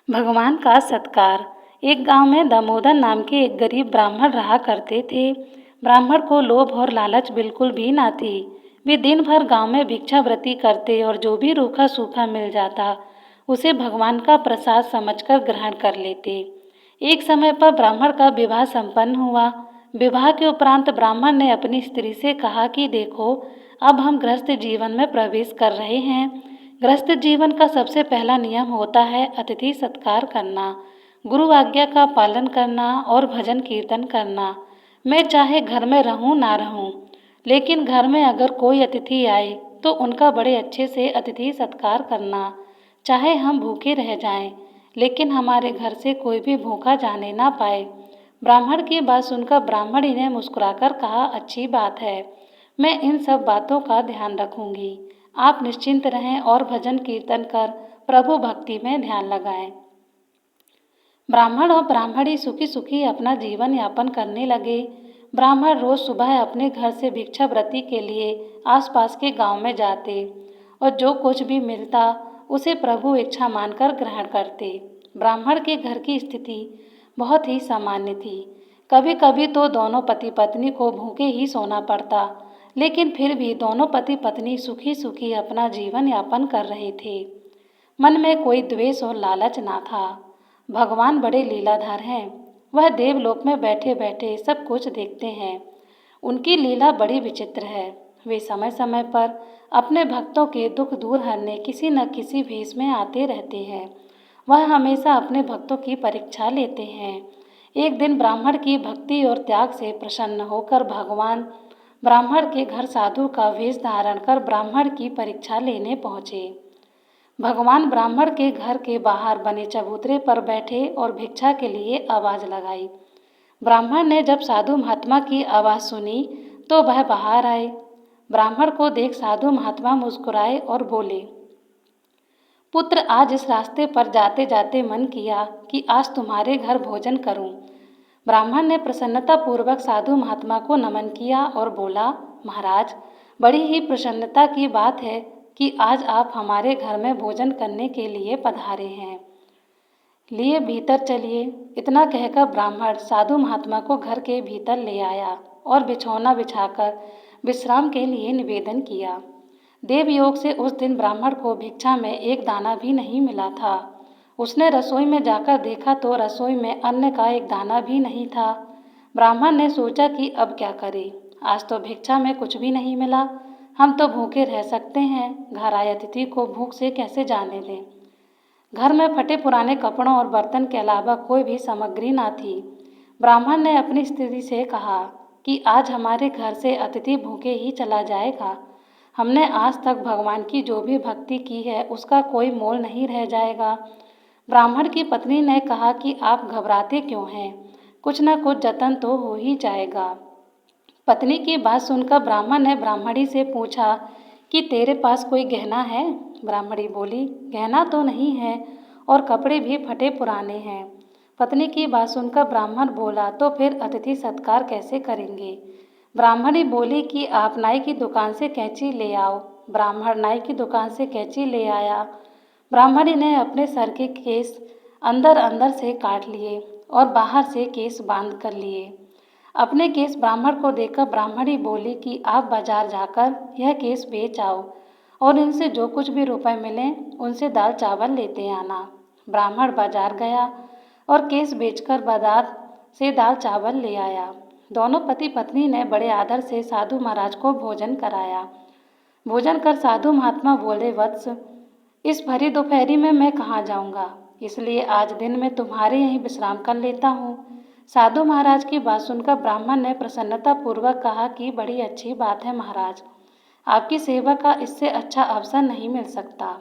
भगवान का सत्कार। एक गांव में दामोदर नाम के एक गरीब ब्राह्मण रहा करते थे। ब्राह्मण को लोभ और लालच बिल्कुल भी ना थी। वे दिन भर गांव में भिक्षावृत्ति करते और जो भी रूखा सूखा मिल जाता उसे भगवान का प्रसाद समझकर ग्रहण कर लेते। एक समय पर ब्राह्मण का विवाह संपन्न हुआ। विवाह के उपरांत ब्राह्मण ने अपनी स्त्री से कहा कि देखो, अब हम गृहस्थ जीवन में प्रवेश कर रहे हैं। गृहस्थ जीवन का सबसे पहला नियम होता है अतिथि सत्कार करना, गुरु आज्ञा का पालन करना और भजन कीर्तन करना। मैं चाहे घर में रहूं ना रहूं, लेकिन घर में अगर कोई अतिथि आए तो उनका बड़े अच्छे से अतिथि सत्कार करना। चाहे हम भूखे रह जाएं, लेकिन हमारे घर से कोई भी भूखा जाने ना पाए। ब्राह्मण की बात सुनकर ब्राह्मणी ने मुस्कुराकर कहा, अच्छी बात है, मैं इन सब बातों का ध्यान रखूंगी। आप निश्चिंत रहें और भजन कीर्तन कर प्रभु भक्ति में ध्यान लगाएं। ब्राह्मण और ब्राह्मणी सुखी सुखी अपना जीवन यापन करने लगे। ब्राह्मण रोज सुबह अपने घर से भिक्षावृत्ति के लिए आसपास के गांव में जाते और जो कुछ भी मिलता उसे प्रभु इच्छा मानकर ग्रहण करते। ब्राह्मण के घर की स्थिति बहुत ही सामान्य थी। कभी कभी तो दोनों पति पत्नी को भूखे ही सोना पड़ता, लेकिन फिर भी दोनों पति पत्नी सुखी सुखी अपना जीवन यापन कर रहे थे। मन में कोई द्वेष और लालच ना था। भगवान बड़े लीलाधार हैं। वह देवलोक में बैठे बैठे सब कुछ देखते हैं। उनकी लीला बड़ी विचित्र है। वे समय समय पर अपने भक्तों के दुख दूर करने किसी न किसी भेष में आते रहते हैं। वह हमेशा अपने भक्तों की परीक्षा लेते हैं। एक दिन ब्राह्मण की भक्ति और त्याग से प्रसन्न होकर भगवान ब्राह्मण के घर साधु का वेश धारण कर ब्राह्मण की परीक्षा लेने पहुँचे। भगवान ब्राह्मण के घर के बाहर बने चबूतरे पर बैठे और भिक्षा के लिए आवाज लगाई। ब्राह्मण ने जब साधु महात्मा की आवाज सुनी तो वह बाहर आए। ब्राह्मण को देख साधु महात्मा मुस्कुराए और बोले, पुत्र, आज इस रास्ते पर जाते जाते मन किया कि आज तुम्हारे घर भोजन करूं। ब्राह्मण ने प्रसन्नतापूर्वक साधु महात्मा को नमन किया और बोला, महाराज, बड़ी ही प्रसन्नता की बात है कि आज आप हमारे घर में भोजन करने के लिए पधारे हैं। लिए भीतर चलिए। इतना कहकर ब्राह्मण साधु महात्मा को घर के भीतर ले आया और बिछौना बिछाकर विश्राम के लिए निवेदन किया। देवयोग से उस दिन ब्राह्मण को भिक्षा में एक दाना भी नहीं मिला था। उसने रसोई में जाकर देखा तो रसोई में अन्न का एक दाना भी नहीं था। ब्राह्मण ने सोचा कि अब क्या करे, आज तो भिक्षा में कुछ भी नहीं मिला, हम तो भूखे रह सकते हैं, घर आए अतिथि को भूख से कैसे जाने दें। घर में फटे पुराने कपड़ों और बर्तन के अलावा कोई भी सामग्री ना थी। ब्राह्मण ने अपनी स्त्री से कहा कि आज हमारे घर से अतिथि भूखे ही चला जाएगा। हमने आज तक भगवान की जो भी भक्ति की है उसका कोई मोल नहीं रह जाएगा। ब्राह्मण की पत्नी ने कहा कि आप घबराते क्यों हैं, कुछ न कुछ जतन तो हो ही जाएगा। पत्नी की बात सुनकर ब्राह्मण ने ब्राह्मणी से पूछा कि तेरे पास कोई गहना है। ब्राह्मणी बोली, गहना तो नहीं है और कपड़े भी फटे पुराने हैं। पत्नी की बात सुनकर ब्राह्मण बोला, तो फिर अतिथि सत्कार कैसे करेंगे। ब्राह्मणी बोली कि आप नाई की दुकान से कैंची ले आओ। ब्राह्मण नाई की दुकान से कैंची ले आया। ब्राह्मणी ने अपने सर के केस अंदर अंदर से काट लिए और बाहर से केस बांध कर लिए। अपने केस ब्राह्मण को देकर ब्राह्मणी बोली कि आप बाजार जाकर यह केस बेच आओ और इनसे जो कुछ भी रुपए मिले उनसे दाल चावल लेते आना। ब्राह्मण बाजार गया और केस बेचकर बाजार से दाल चावल ले आया। दोनों पति पत्नी ने बड़े आदर से साधु महाराज को भोजन कराया। भोजन कर साधु महात्मा बोले, वत्स, इस भरी दोपहरी में मैं कहाँ जाऊँगा, इसलिए आज दिन में तुम्हारे यहीं विश्राम कर लेता हूँ। साधु महाराज की बात सुनकर ब्राह्मण ने प्रसन्नतापूर्वक कहा कि बड़ी अच्छी बात है महाराज, आपकी सेवा का इससे अच्छा अवसर नहीं मिल सकता।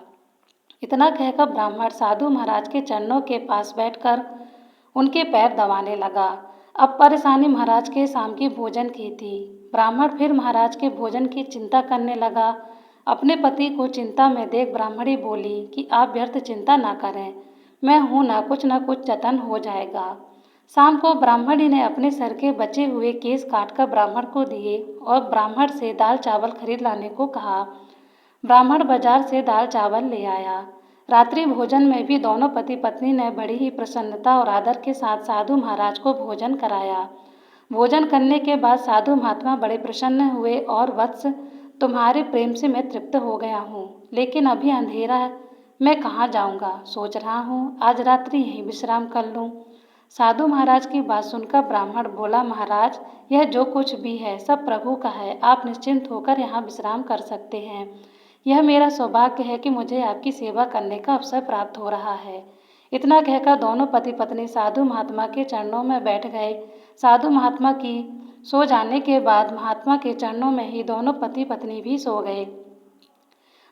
इतना कहकर ब्राह्मण साधु महाराज के चरणों के पास बैठकर उनके पैर दबाने लगा। अब परेशानी महाराज के शाम की भोजन की थी। ब्राह्मण फिर महाराज के भोजन की चिंता करने लगा। अपने पति को चिंता में देख ब्राह्मणी बोली कि आप व्यर्थ चिंता ना करें, मैं हूँ ना कुछ जतन हो जाएगा। शाम को ब्राह्मणी ने अपने सर के बचे हुए केस काटकर ब्राह्मण को दिए और ब्राह्मण से दाल चावल खरीद लाने को कहा। ब्राह्मण बाजार से दाल चावल ले आया। रात्रि भोजन में भी दोनों पति पत्नी ने बड़ी ही प्रसन्नता और आदर के साथ साधु महाराज को भोजन कराया। भोजन करने के बाद साधु महात्मा बड़े प्रसन्न हुए और वत्स, तुम्हारे प्रेम से मैं तृप्त हो गया हूँ, लेकिन अभी अंधेरा है, मैं कहाँ जाऊँगा, सोच रहा हूँ आज रात्रि यहीं विश्राम कर लूँ। साधु महाराज की बात सुनकर ब्राह्मण बोला, महाराज, यह जो कुछ भी है सब प्रभु का है, आप निश्चिंत होकर यहाँ विश्राम कर सकते हैं। यह मेरा सौभाग्य है कि मुझे आपकी सेवा करने का अवसर प्राप्त हो रहा है। इतना कहकर दोनों पति पत्नी साधु महात्मा के चरणों में बैठ गए। साधु महात्मा की सो जाने के बाद महात्मा के चरणों में ही दोनों पति पत्नी भी सो गए।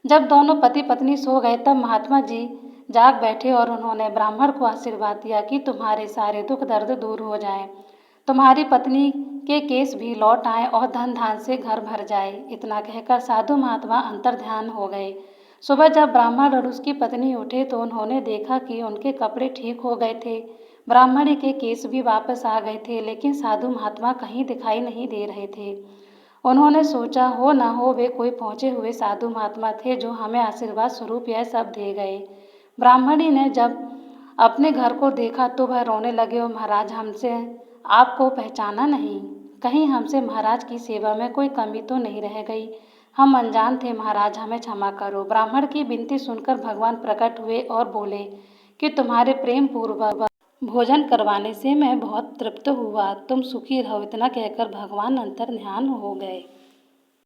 जब दोनों पति पत्नी सो गए तब महात्मा जी जाग बैठे और उन्होंने ब्राह्मण को आशीर्वाद दिया कि तुम्हारे सारे दुख दर्द दूर हो जाएं, तुम्हारी पत्नी के केस भी लौट आए और धन धान से घर भर जाए। इतना कहकर साधु महात्मा अंतर्ध्यान हो गए। सुबह जब ब्राह्मण और उसकी पत्नी उठे तो उन्होंने देखा कि उनके कपड़े ठीक हो गए थे, ब्राह्मणी के केस भी वापस आ गए थे, लेकिन साधु महात्मा कहीं दिखाई नहीं दे रहे थे। उन्होंने सोचा, हो न हो वे कोई पहुँचे हुए साधु महात्मा थे जो हमें आशीर्वाद स्वरूप यह सब दे गए। ब्राह्मणी ने जब अपने घर को देखा तो वह रोने लगे और महाराज, हमसे आपको पहचाना नहीं, कहीं हमसे महाराज की सेवा में कोई कमी तो नहीं रह गई, हम अनजान थे महाराज, हमें क्षमा करो। ब्राह्मण की विनती सुनकर भगवान प्रकट हुए और बोले कि तुम्हारे प्रेम पूर्वक भोजन करवाने से मैं बहुत तृप्त हुआ, तुम सुखी रहो। इतना कहकर भगवान अंतर्ध्यान हो गए।